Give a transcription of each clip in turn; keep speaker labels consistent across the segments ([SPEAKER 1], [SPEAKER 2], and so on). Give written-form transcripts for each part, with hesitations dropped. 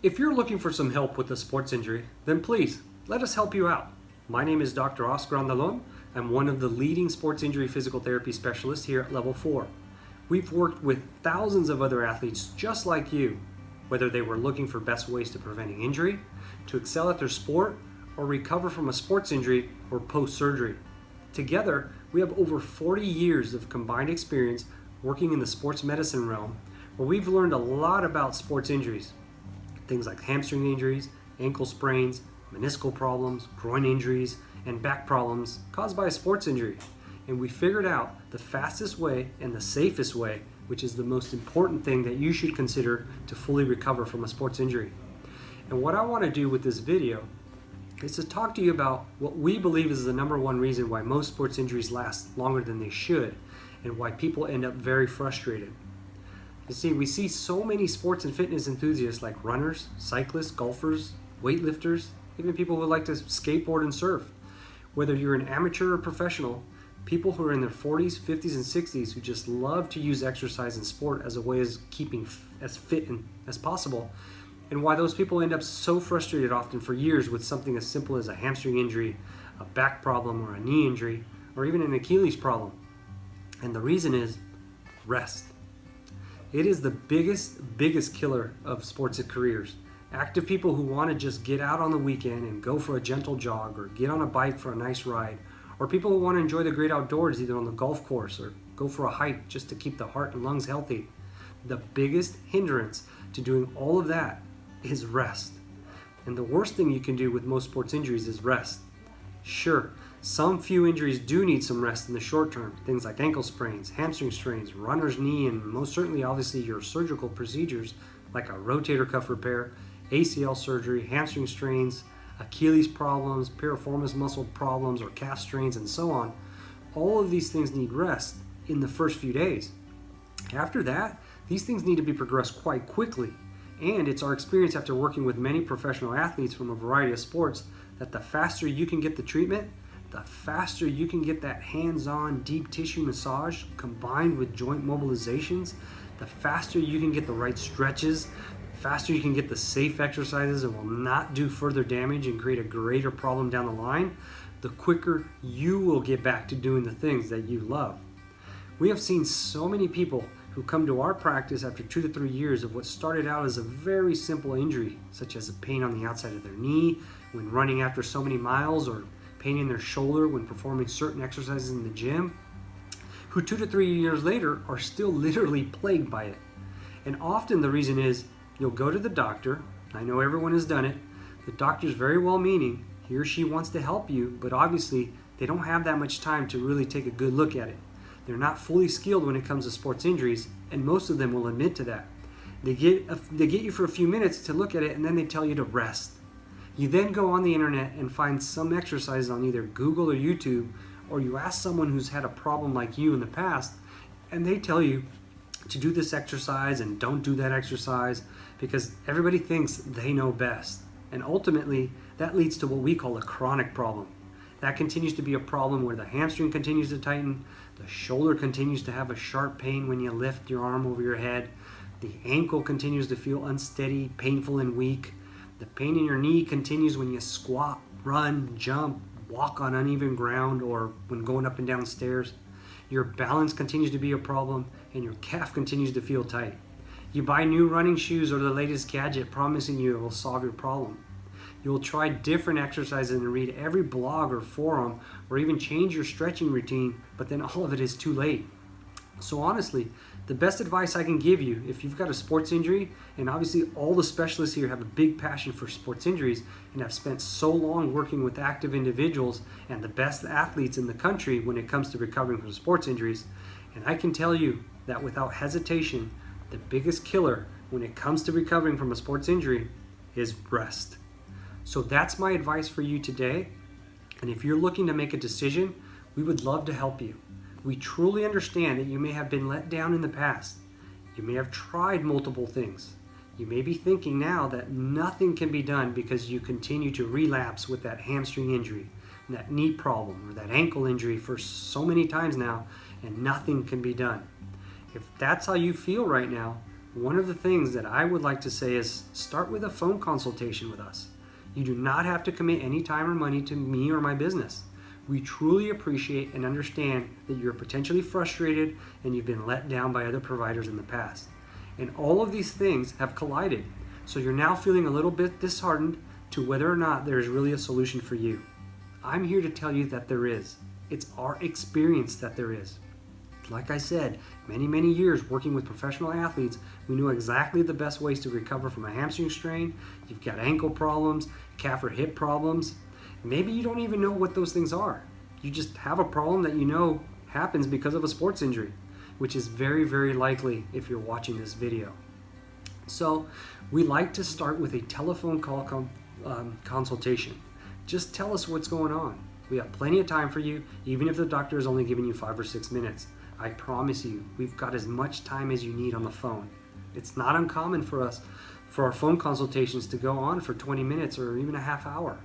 [SPEAKER 1] If you're looking for some help with a sports injury, then please, let us help you out. My name is Dr. Oscar Andalon. I'm one of the leading sports injury physical therapy specialists here at Level 4. We've worked with thousands of other athletes just like you, whether they were looking for best ways to preventing injury, to excel at their sport, or recover from a sports injury or post-surgery. Together, we have over 40 years of combined experience working in the sports medicine realm, where we've learned a lot about sports injuries. Things like hamstring injuries, ankle sprains, meniscal problems, groin injuries, and back problems caused by a sports injury. And we figured out the fastest way and the safest way, which is the most important thing that you should consider to fully recover from a sports injury. And what I want to do with this video is to talk to you about what we believe is the number one reason why most sports injuries last longer than they should, and why people end up very frustrated. You see, we see so many sports and fitness enthusiasts like runners, cyclists, golfers, weightlifters, even people who like to skateboard and surf. Whether you're an amateur or professional, people who are in their 40s, 50s, and 60s who just love to use exercise and sport as a way of keeping as fit as possible, and why those people end up so frustrated often for years with something as simple as a hamstring injury, a back problem, or a knee injury, or even an Achilles problem. And the reason is rest. It is the biggest killer of sports careers. Active people who want to just get out on the weekend and go for a gentle jog or get on a bike for a nice ride, or people who want to enjoy the great outdoors either on the golf course or go for a hike just to keep the heart and lungs healthy. The biggest hindrance to doing all of that is rest. And the worst thing you can do with most sports injuries is rest. Sure, some few injuries do need some rest in the short term, things like ankle sprains, hamstring strains, runner's knee, and most certainly obviously your surgical procedures like a rotator cuff repair, ACL surgery, hamstring strains, Achilles problems, piriformis muscle problems or calf strains, and so on. All of these things need rest in the first few days. After that, these things need to be progressed quite quickly. And it's our experience after working with many professional athletes from a variety of sports that the faster you can get the treatment, the faster you can get that hands-on deep tissue massage combined with joint mobilizations, the faster you can get the right stretches, the faster you can get the safe exercises that will not do further damage and create a greater problem down the line, the quicker you will get back to doing the things that you love. We have seen so many people who come to our practice after 2 to 3 years of what started out as a very simple injury, such as a pain on the outside of their knee when running after so many miles, or pain in their shoulder when performing certain exercises in the gym, who 2 to 3 years later are still literally plagued by it. And often the reason is you'll go to the doctor. I know everyone has done it. The doctor's very well-meaning. He or she wants to help you, but obviously they don't have that much time to really take a good look at it. They're not fully skilled when it comes to sports injuries, and most of them will admit to that. They get you for a few minutes to look at it, and then they tell you to rest. You then go on the internet and find some exercises on either Google or YouTube, or you ask someone who's had a problem like you in the past, and they tell you to do this exercise and don't do that exercise because everybody thinks they know best. And ultimately, that leads to what we call a chronic problem. That continues to be a problem where the hamstring continues to tighten, the shoulder continues to have a sharp pain when you lift your arm over your head, the ankle continues to feel unsteady, painful, and weak, the pain in your knee continues when you squat, run, jump, walk on uneven ground, or when going up and down stairs. Your balance continues to be a problem, and your calf continues to feel tight. You buy new running shoes or the latest gadget promising you it will solve your problem. You'll try different exercises and read every blog or forum, or even change your stretching routine, but then all of it is too late. So honestly, the best advice I can give you if you've got a sports injury, and obviously all the specialists here have a big passion for sports injuries and have spent so long working with active individuals and the best athletes in the country when it comes to recovering from sports injuries, and I can tell you that without hesitation, the biggest killer when it comes to recovering from a sports injury is rest. So that's my advice for you today. And if you're looking to make a decision, we would love to help you. We truly understand that you may have been let down in the past. You may have tried multiple things. You may be thinking now that nothing can be done because you continue to relapse with that hamstring injury, that knee problem, or that ankle injury for so many times now, and nothing can be done. If that's how you feel right now, one of the things that I would like to say is start with a phone consultation with us. You do not have to commit any time or money to me or my business. We truly appreciate and understand that you're potentially frustrated and you've been let down by other providers in the past. And all of these things have collided. So you're now feeling a little bit disheartened to whether or not there's really a solution for you. I'm here to tell you that there is. It's our experience that there is. Like I said, many years working with professional athletes, we knew exactly the best ways to recover from a hamstring strain. You've got ankle problems, calf or hip problems. Maybe you don't even know what those things are. You just have a problem that you know happens because of a sports injury, which is very likely if you're watching this video. So we like to start with a telephone call consultation. Just tell us what's going on. We have plenty of time for you, even if the doctor is only giving you 5 or 6 minutes. I promise you, we've got as much time as you need on the phone. It's not uncommon for us, for our phone consultations to go on for 20 minutes or even a half hour.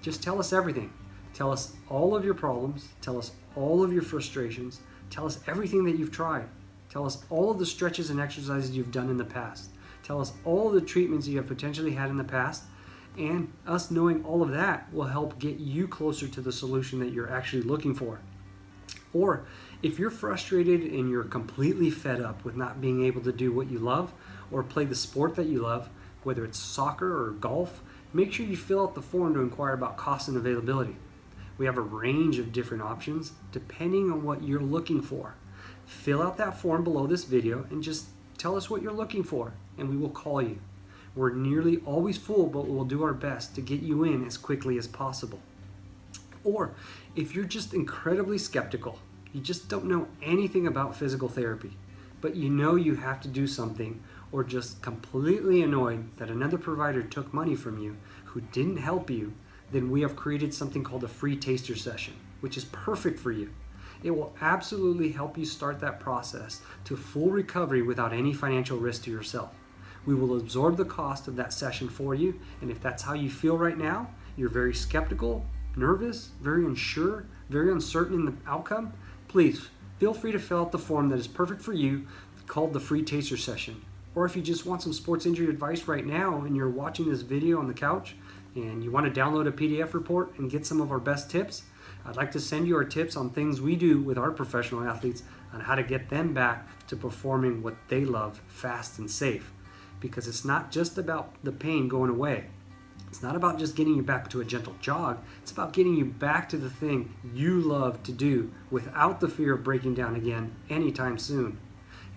[SPEAKER 1] Just tell us everything. Tell us all of your problems. Tell us all of your frustrations. Tell us everything that you've tried. Tell us all of the stretches and exercises you've done in the past. Tell us all of the treatments you have potentially had in the past. And us knowing all of that will help get you closer to the solution that you're actually looking for. Or if you're frustrated and you're completely fed up with not being able to do what you love or play the sport that you love, whether it's soccer or golf, make sure you fill out the form to inquire about cost and availability. We have a range of different options depending on what you're looking for. Fill out that form below this video and just tell us what you're looking for and we will call you. We're nearly always full, but we'll do our best to get you in as quickly as possible. Or if you're just incredibly skeptical, you just don't know anything about physical therapy, but you know you have to do something, or just completely annoyed that another provider took money from you who didn't help you, then we have created something called a free taster session, which is perfect for you. It will absolutely help you start that process to full recovery without any financial risk to yourself. We will absorb the cost of that session for you, and if that's how you feel right now, you're very skeptical, nervous, very unsure, very uncertain in the outcome, please feel free to fill out the form that is perfect for you called the free taster session. Or if you just want some sports injury advice right now and you're watching this video on the couch and you want to download a PDF report and get some of our best tips, I'd like to send you our tips on things we do with our professional athletes on how to get them back to performing what they love fast and safe. Because it's not just about the pain going away. It's not about just getting you back to a gentle jog. It's about getting you back to the thing you love to do without the fear of breaking down again anytime soon.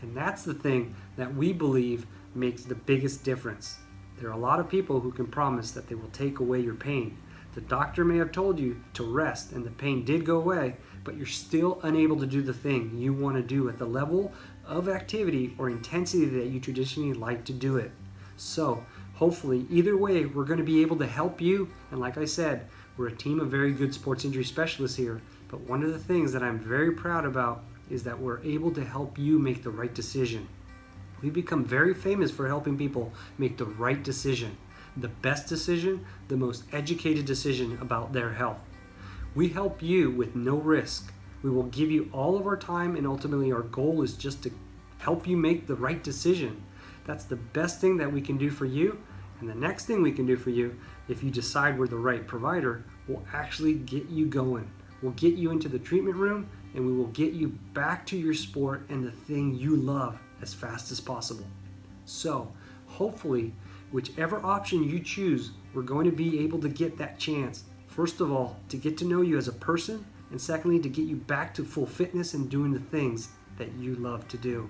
[SPEAKER 1] And that's the thing that we believe makes the biggest difference. There are a lot of people who can promise that they will take away your pain. The doctor may have told you to rest and the pain did go away, but you're still unable to do the thing you want to do at the level of activity or intensity that you traditionally like to do it. So hopefully either way we're going to be able to help you, and like I said, we're a team of very good sports injury specialists here, but one of the things that I'm very proud about is that we're able to help you make the right decision. We've become very famous for helping people make the right decision, the best decision, the most educated decision about their health. We help you with no risk. We will give you all of our time, and ultimately our goal is just to help you make the right decision. That's the best thing that we can do for you. And the next thing we can do for you, if you decide we're the right provider, will actually get you going. We'll get you into the treatment room and we will get you back to your sport and the thing you love as fast as possible. So hopefully, whichever option you choose, we're going to be able to get that chance. First of all, to get to know you as a person, and secondly, to get you back to full fitness and doing the things that you love to do.